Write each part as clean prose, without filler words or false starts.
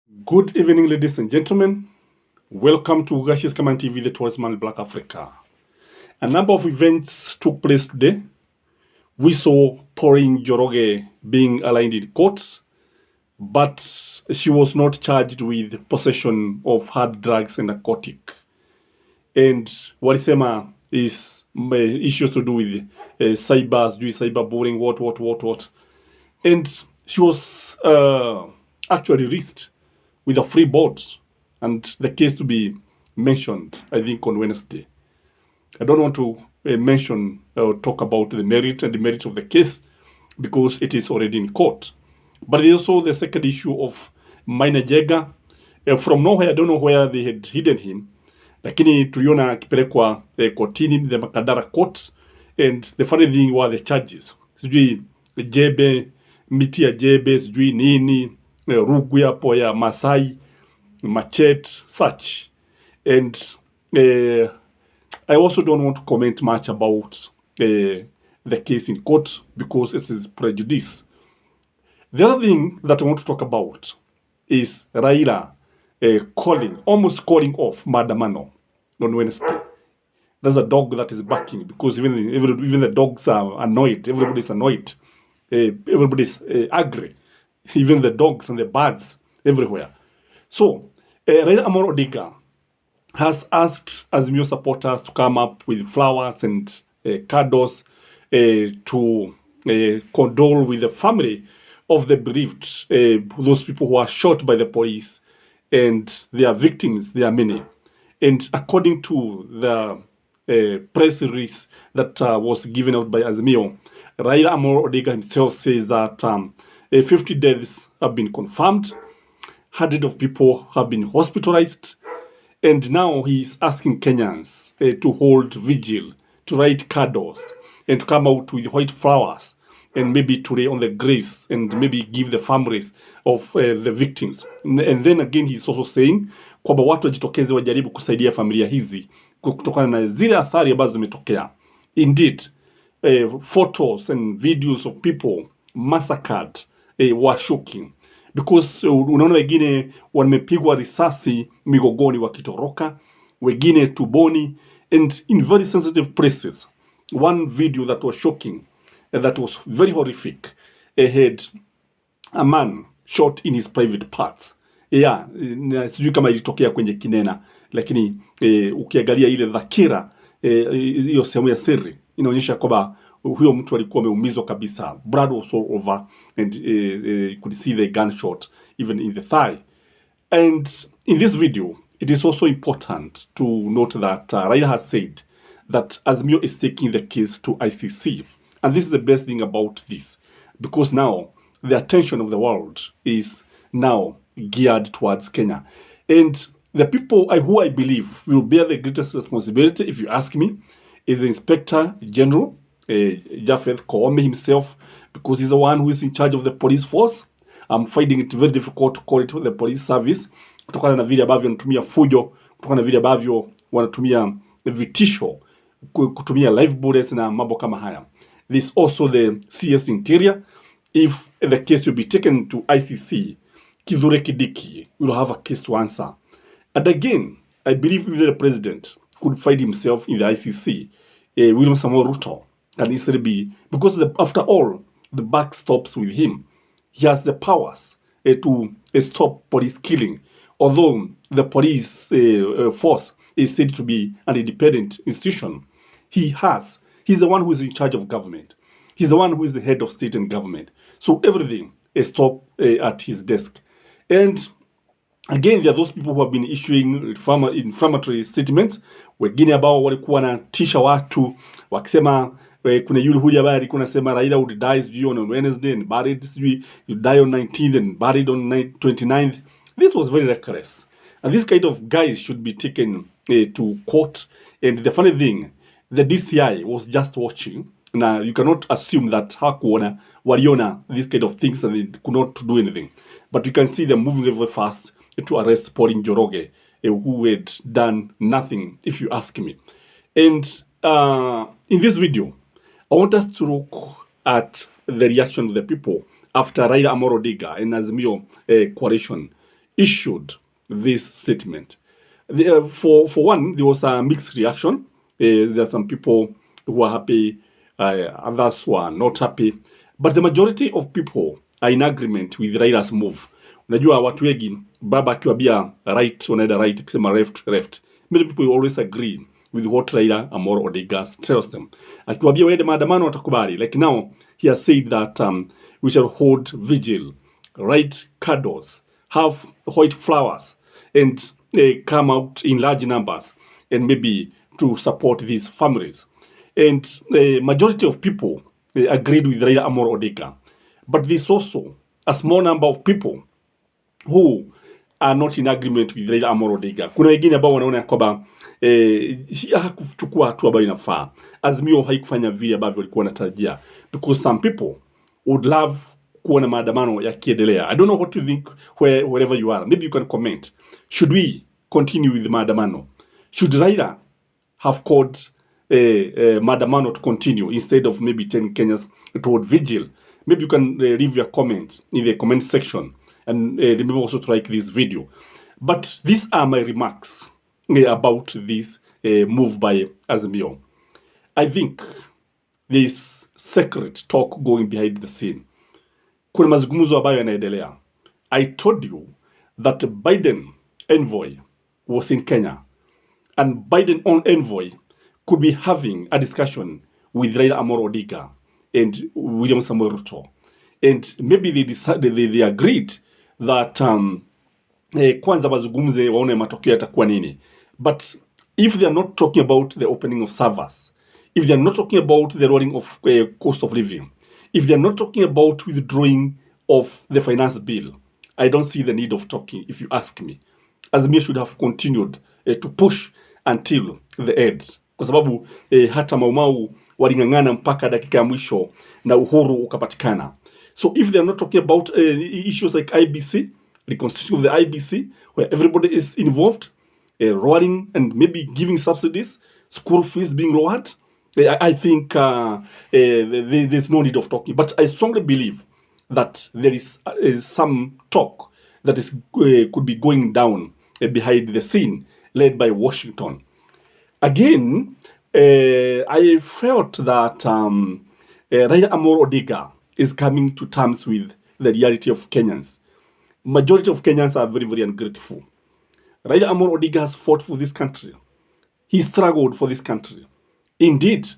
Good evening, ladies and gentlemen. Welcome to Gashi's Command TV, the Tourism Black Africa. A number of events took place today. We saw Pauline Njoroge being aligned in court, but she was not charged with possession of hard drugs and narcotic. And Walisema is issues to do with cyberbullying, what. And she was actually released with a free board, and the case to be mentioned, I think, on Wednesday. I don't want to mention or talk about the merit and the merits of the case because it is already in court. But there's also the second issue of Minor Jega. From nowhere, I don't know where they had hidden him, lakini tuliona akipelekwa kotini, the Makadara court, and the funny thing were the charges. Sijui jebe, miti ya jebe, sijui nini, rugu hapo ya Masai, machete, such. And I also don't want to comment much about the case in court because it is prejudice. The other thing that I want to talk about is Raila almost calling off Madamano on Wednesday. There's a dog that is barking because even the dogs are annoyed. Everybody's annoyed. Everybody's angry. Even the dogs and the birds everywhere. So, Raila Odinga has asked Azimio supporters to come up with flowers and candles to condole with the family of the bereaved, those people who are shot by the police, and their victims, there are many. And according to the press release that was given out by Azimio, Raila Odinga himself says that 50 deaths have been confirmed, hundreds of people have been hospitalized, and now he's asking Kenyans to hold vigil, to write candles, and to come out with white flowers, and maybe to lay on the graves, and maybe give the families of the victims. And then again, he's also saying kwamba watu wajitokeze wajaribu kusaidia familia hizi kutokana na zile athari ambazo zimetokea. Indeed, photos and videos of people massacred were shocking. Because unaona wengine wamepigwa risasi migogoni wakitoroka, wengine tuboni, and in very sensitive places. One video that was shocking, that was very horrific, had a man shot in his private parts. Yeah, sijui kama ilitokea kwenye Kinena, lakini ukiangalia ile dhakira, hiyo sehemu ya siri, inaonyesha kwamba huyo mtu alikuwa ameumizwa kabisa. Blood was all over, and you could see the gunshot even in the thigh. And in this video, it is also important to note that Raila has said that Azimio is taking the case to ICC. And this is the best thing about this, because now the attention of the world is now geared towards Kenya. And the people who I believe will bear the greatest responsibility, if you ask me, is the Inspector General, Japheth Koome himself, because he's the one who is in charge of the police force. I'm finding it very difficult to call it the police service, kutokana na vile ambavyo wanatumia fujo, kutokana na vile ambavyo wanatumia vitisho, kutumia live bullets na mambo kama haya. There's also the CS Interior. If the case will be taken to ICC, Kithure Kindiki will have a case to answer. And again, I believe if the president could find himself in the ICC, William Samoei Ruto can easily be, because after all, the buck stops with him. He has the powers to stop police killing. Although the police force is said to be an independent institution, he's the one who is in charge of government. He's the one who is the head of state and government. So everything is stopped at his desk. And again, there are those people who have been issuing inflammatory statements. Wengine ambao walikuwa wanatisha watu wakisema kuna yule huyu habari kuna sema Raila would die on Wednesday and buried, you die on 19th and buried on 29th. This was very reckless. And this kind of guys should be taken to court. And the funny thing, the DCI was just watching. Now, you cannot assume that hakuona waliona these kind of things and they could not do anything. But you can see them moving very fast to arrest Pauline Njoroge, who had done nothing, if you ask me. And in this video, I want us to look at the reaction of the people after Raila Odinga and Azimio coalition issued this statement. For one, there was a mixed reaction. There are some people who are happy, others who are not happy, but the majority of people are in agreement with Raila's move. Unajua watu wengi, baba akiwaambia right wanaenda right, akisema left left. Many people always agree with what Raila Amolo Odinga tells them. Akiwaambia waende maandamano watakubali. Like now, he has said that we shall hold vigil, light candles, have white flowers, and come out in large numbers, and maybe to support these families. And the majority of people agreed with Raila Amolo Odinga. But there's also a small number of people who are not in agreement with Raila Amolo Odinga. Kuna wengine ambao wanaona kwamba hakuchukua hatua ambayo inafaa. Azimio haikufanya vile ambavyo walikuwa wanatarajia, because some people would love kuona maandamano yakiendelea. I don't know what you think wherever you are. Maybe you can comment. Should we continue with maandamano? Should Raila have called maandamano to continue instead of maybe 10 Kenyans to hold vigil? Maybe you can leave your comment in the comment section, and remember also to like this video. But these are my remarks about this move by Azimio. I think this secret talk going behind the scene. Kuna mazungumzo ambayo yanaendelea. I told you that Biden envoy was in Kenya, and Biden on envoy could be having a discussion with Raila Amolo Odinga and William Samoei Ruto. And maybe they agreed that kwanza mazungumze waone matokeo yatakuwa nini. But if they are not talking about the opening of servers, if they are not talking about the rolling of cost of living, if they are not talking about withdrawing of the finance bill, I don't see the need of talking, if you ask me. Azimio should have continued to push until the end. Kwa sababu hata Maumau walingangana mpaka dakika ya mwisho na uhuru ukapatikana. So if they are not talking about issues like IBC, the constitution of the IBC, where everybody is involved, rolling and maybe giving subsidies, school fees being lowered, I think there's no need of talking. But I strongly believe that there is some talk that is could be going down behind the scene, led by Washington. Again, I felt that Raila Amolo Odinga is coming to terms with the reality of Kenyans. Majority of Kenyans are very, very ungrateful. Raila Amolo Odinga has fought for this country. He struggled for this country. Indeed,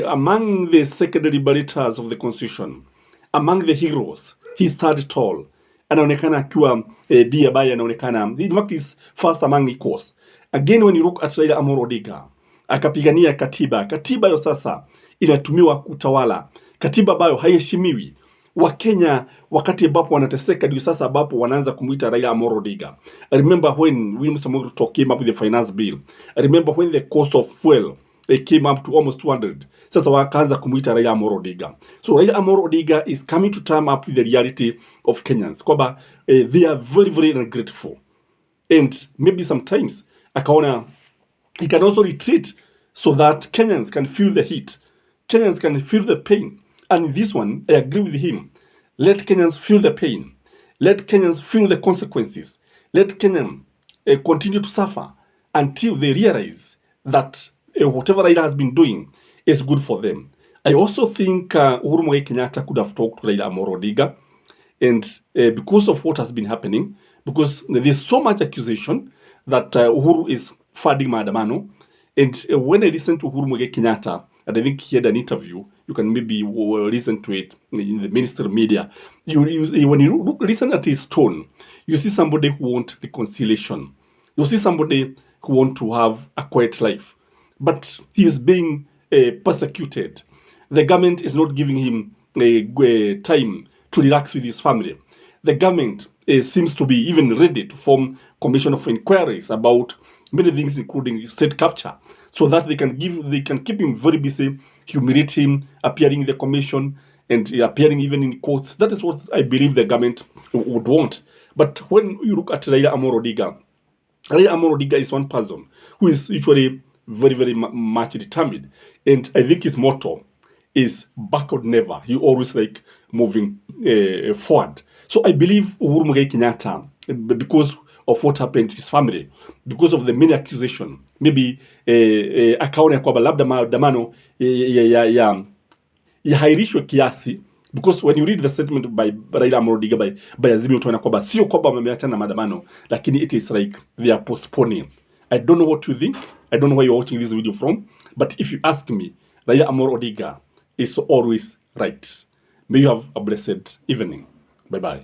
among the secondary liberators of the Constitution, among the heroes, he stood tall. Anaonekana akiwa ndiye ambaye anaonekana, in fact, is first among equals. Again, when you look at Raila Amolo Odinga, akapigania katiba. Katiba yo sasa inatumiwa kutawala. Katiba ambayo haiheshimiwi. Wakenya wakati ambapo wanateseka ndio sasa ambapo wanaanza kumuita Raila Amolo Odinga. I remember when William Samoei Ruto came up with the finance bill. I remember when the cost of fuel came up to almost 200. Sasa wakaanza kumuita Raila Amolo Odinga. So Raila Amolo Odinga is coming to term up with the reality of Kenyans. Kwamba they are very, very ungrateful. And maybe sometimes akaona he can also retreat so that Kenyans can feel the heat. Kenyans can feel the pain. And in this one, I agree with him. Let Kenyans feel the pain. Let Kenyans feel the consequences. Let Kenyans continue to suffer until they realize that whatever Raila has been doing is good for them. I also think Uhuru Muigai Kenyatta could have talked to Raila Amolo Odinga. And because of what has been happening, because there's so much accusation that Uhuru is funding maandamano. And when I listen to Uhuru Muigai Kenyatta, and I think he had an interview, you can maybe listen to it in the minister media. When you listen at his tone, you see somebody who wants reconciliation. You see somebody who wants to have a quiet life. But he is being persecuted. The government is not giving him time to relax with his family. The government seems to be even ready to form commission of inquiries about many things, including state capture, so that they can keep him very busy, humiliate him, appearing in the commission and appearing even in courts. That is what I believe the government would want. But when you look at Raila Amolo Odinga is one person who is usually very, very much determined. And I think his motto is backward never. He always like moving forward. So I believe Uhuru Muigai Kenyatta because of what happened to his family, because of the many accusation. Maybe akaona kwamba labda maandamano yahairishwe kiasi, because when you read the statement by Raila Odinga by Azimio, utaona kwamba sio kwamba wameachana na maandamano, lakini it is like they are postponing. I don't know what you think. I don't know where you're watching this video from, but if you ask me, Raila Odinga is always right. May you have a blessed evening. Bye bye.